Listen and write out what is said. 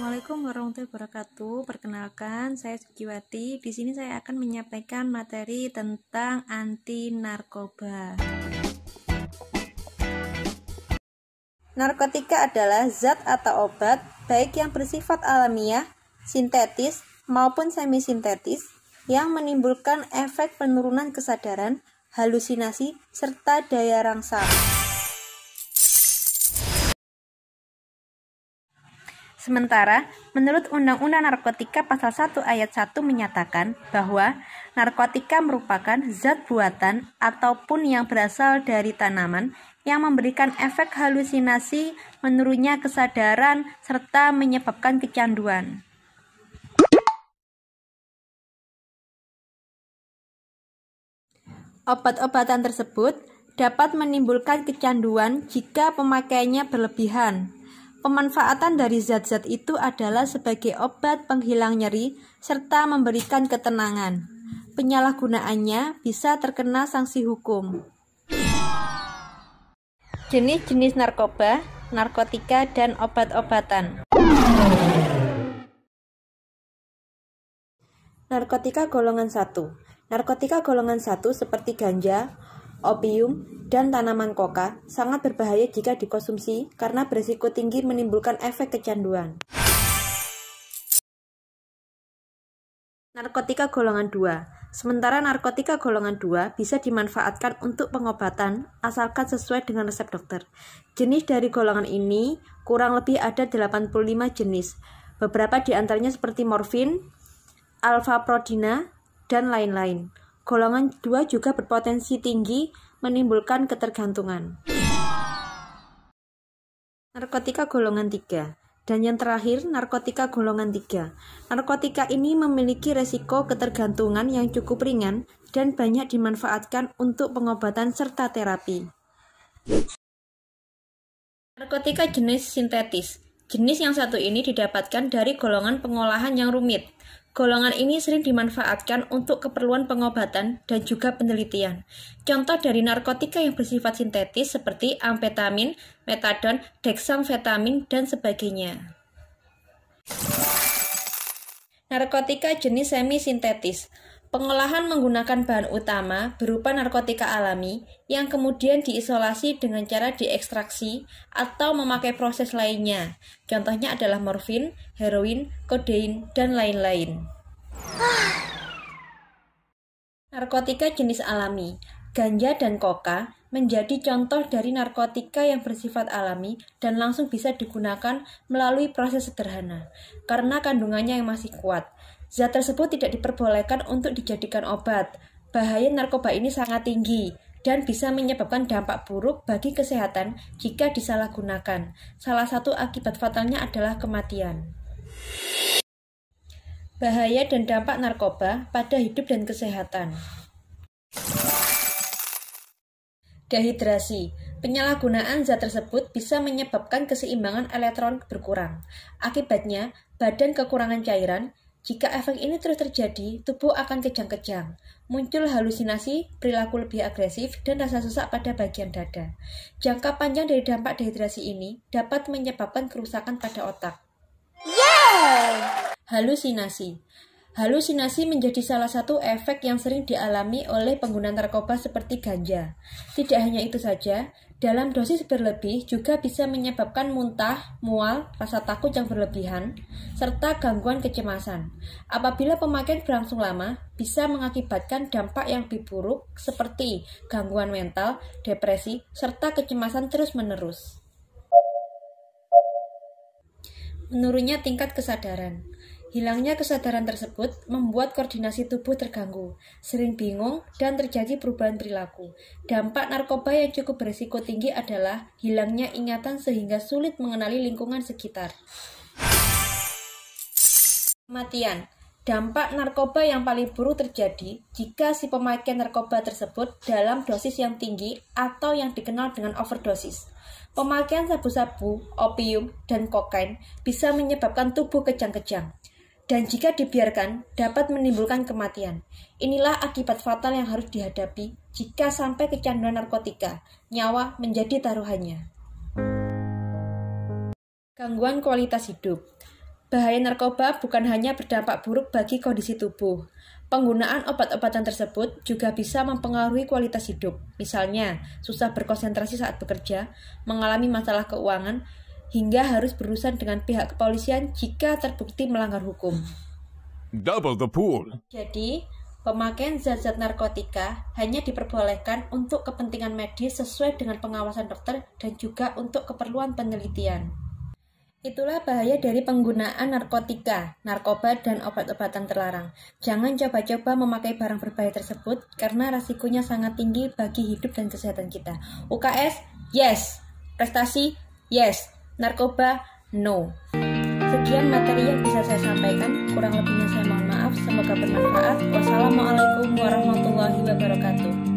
Assalamualaikum warahmatullahi wabarakatuh. Perkenalkan, saya Sugiwati. Di sini saya akan menyampaikan materi tentang anti narkoba. Narkotika adalah zat atau obat baik yang bersifat alamiah, sintetis maupun semi-sintetis yang menimbulkan efek penurunan kesadaran, halusinasi, serta daya rangsang. Sementara, menurut Undang-Undang Narkotika Pasal 1 Ayat 1 menyatakan bahwa narkotika merupakan zat buatan ataupun yang berasal dari tanaman yang memberikan efek halusinasi, menurunnya kesadaran, serta menyebabkan kecanduan. Obat-obatan tersebut dapat menimbulkan kecanduan jika pemakaiannya berlebihan. Pemanfaatan dari zat-zat itu adalah sebagai obat penghilang nyeri serta memberikan ketenangan. Penyalahgunaannya bisa terkena sanksi hukum. Jenis-jenis narkoba, narkotika, dan obat-obatan. Narkotika golongan 1. Narkotika golongan 1 seperti ganja, opium, dan tanaman koka sangat berbahaya jika dikonsumsi karena berisiko tinggi menimbulkan efek kecanduan. Narkotika golongan 2. Sementara narkotika golongan 2 bisa dimanfaatkan untuk pengobatan asalkan sesuai dengan resep dokter. Jenis dari golongan ini kurang lebih ada 85 jenis. Beberapa di antaranya seperti morfin, alfaprodina, dan lain-lain. Golongan 2 juga berpotensi tinggi menimbulkan ketergantungan. Narkotika golongan 3. Dan yang terakhir, narkotika golongan 3. Narkotika ini memiliki resiko ketergantungan yang cukup ringan dan banyak dimanfaatkan untuk pengobatan serta terapi. Narkotika jenis sintetis. Jenis yang satu ini didapatkan dari golongan pengolahan yang rumit. Golongan ini sering dimanfaatkan untuk keperluan pengobatan dan juga penelitian. Contoh dari narkotika yang bersifat sintetis seperti amfetamin, metadon, dexamfetamin, dan sebagainya. Narkotika jenis semi-sintetis. Pengolahan menggunakan bahan utama berupa narkotika alami yang kemudian diisolasi dengan cara diekstraksi atau memakai proses lainnya. Contohnya adalah morfin, heroin, kodein, dan lain-lain. Narkotika jenis alami. Ganja dan koka menjadi contoh dari narkotika yang bersifat alami dan langsung bisa digunakan melalui proses sederhana karena kandungannya yang masih kuat. Zat tersebut tidak diperbolehkan untuk dijadikan obat. Bahaya narkoba ini sangat tinggi dan bisa menyebabkan dampak buruk bagi kesehatan jika disalahgunakan. Salah satu akibat fatalnya adalah kematian. Bahaya dan dampak narkoba pada hidup dan kesehatan. Dehidrasi. Penyalahgunaan zat tersebut bisa menyebabkan keseimbangan elektron berkurang. Akibatnya, badan kekurangan cairan. Jika efek ini terus terjadi, tubuh akan kejang-kejang, muncul halusinasi, perilaku lebih agresif, dan rasa sesak pada bagian dada. Jangka panjang dari dampak dehidrasi ini dapat menyebabkan kerusakan pada otak. Halusinasi. Halusinasi menjadi salah satu efek yang sering dialami oleh pengguna narkoba seperti ganja. Tidak hanya itu saja, dalam dosis berlebih juga bisa menyebabkan muntah, mual, rasa takut yang berlebihan, serta gangguan kecemasan. Apabila pemakaian berlangsung lama, bisa mengakibatkan dampak yang lebih buruk seperti gangguan mental, depresi, serta kecemasan terus-menerus. Menurunnya tingkat kesadaran. Hilangnya kesadaran tersebut membuat koordinasi tubuh terganggu, sering bingung, dan terjadi perubahan perilaku. Dampak narkoba yang cukup berisiko tinggi adalah hilangnya ingatan sehingga sulit mengenali lingkungan sekitar. Kematian. Dampak narkoba yang paling buruk terjadi jika si pemakaian narkoba tersebut dalam dosis yang tinggi atau yang dikenal dengan overdosis. Pemakaian sabu-sabu, opium, dan kokain bisa menyebabkan tubuh kejang-kejang. Dan jika dibiarkan, dapat menimbulkan kematian. Inilah akibat fatal yang harus dihadapi jika sampai kecanduan narkotika. Nyawa menjadi taruhannya. Gangguan kualitas hidup. bahaya narkoba bukan hanya berdampak buruk bagi kondisi tubuh. Penggunaan obat-obatan tersebut juga bisa mempengaruhi kualitas hidup. Misalnya, susah berkonsentrasi saat bekerja, mengalami masalah keuangan, hingga harus berurusan dengan pihak kepolisian jika terbukti melanggar hukum. Double the pool. Jadi, pemakaian zat-zat narkotika hanya diperbolehkan untuk kepentingan medis sesuai dengan pengawasan dokter dan juga untuk keperluan penelitian. Itulah bahaya dari penggunaan narkotika, narkoba, dan obat-obatan terlarang. Jangan coba-coba memakai barang berbahaya tersebut karena resikonya sangat tinggi bagi hidup dan kesehatan kita. UKS, yes. Prestasi, yes. Narkoba, no. Sekian materi yang bisa saya sampaikan. Kurang lebihnya saya mohon maaf. Semoga bermanfaat. Wassalamualaikum warahmatullahi wabarakatuh.